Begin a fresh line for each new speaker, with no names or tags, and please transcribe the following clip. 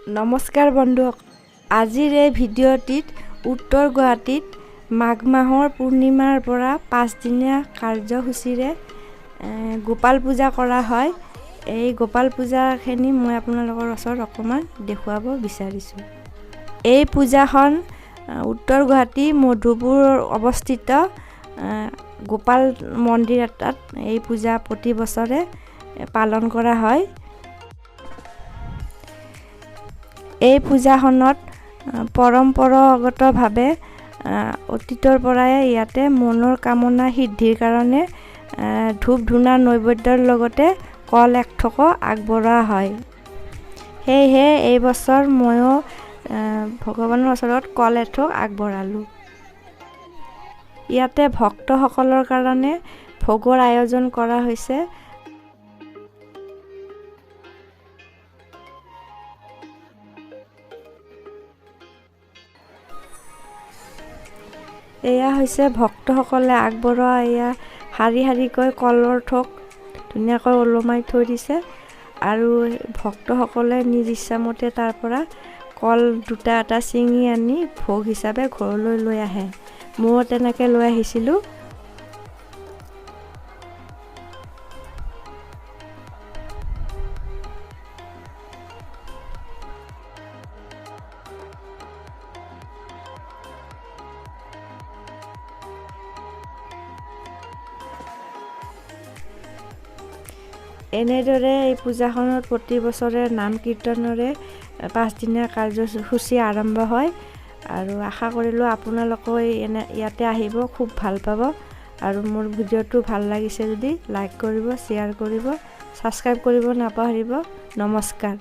নমস্কাৰ বন্ধু, আজিৰ এই ভিডিঅ'টিত উত্তৰ গুৱাহাটীত মাঘ মাহৰ পূৰ্ণিমাৰ পৰা 5 দিনীয়া কাৰ্যসূচীৰে গোপাল পূজা কৰা হয়। এই গোপাল পূজাখিনি মই আপোনালোকৰ ওচৰত অকণমান দেখুৱাব বিচাৰিছোঁ। এই পূজাখন উত্তৰ গুৱাহাটী মধুপুৰ অৱস্থিত গোপাল মন্দিৰ এটাত এই পূজা প্ৰতি বছৰে পালন কৰা হয়। এই পূজাখনত পৰম্পৰাগতভাৱে অতীতৰ পৰাই ইয়াতে মনৰ কামনা সিদ্ধিৰ কাৰণে ধূপ ধূনা নৈবেদ্যৰ লগতে কল এক থোকো আগবঢ়োৱা হয়। সেয়েহে এই বছৰ ময়ো ভগৱানৰ ওচৰত কল এথোক আগবঢ়ালোঁ। ইয়াতে ভক্তসকলৰ কাৰণে ভোগৰ আয়োজন কৰা হৈছে। এয়া হৈছে ভক্তসকলে আগবঢ়োৱা এয়া শাৰী শাৰীকৈ কলৰ থোক ধুনীয়াকৈ ওলমাই থৈ দিছে আৰু ভক্তসকলে নিজ ইচ্ছামতে তাৰ পৰা কল দুটা এটা ছিঙি আনি ভোগ হিচাপে ঘৰলৈ লৈ আহে। ময়ো তেনেকৈ লৈ আহিছিলোঁ। এনেদৰে এই পূজাখনত প্ৰতি বছৰে নাম কীৰ্তনেৰে 5 দিনীয়া কাৰ্যসূচী আৰম্ভ হয় আৰু আশা কৰিলোঁ আপোনালোকেও ইয়াতে আহিব, খুব ভাল পাব। আৰু মোৰ ভিডিঅ'টো ভাল লাগিছে যদি লাইক কৰিব, শ্বেয়াৰ কৰিব, ছাবস্ক্ৰাইব কৰিব নাপাহৰিব। নমস্কাৰ।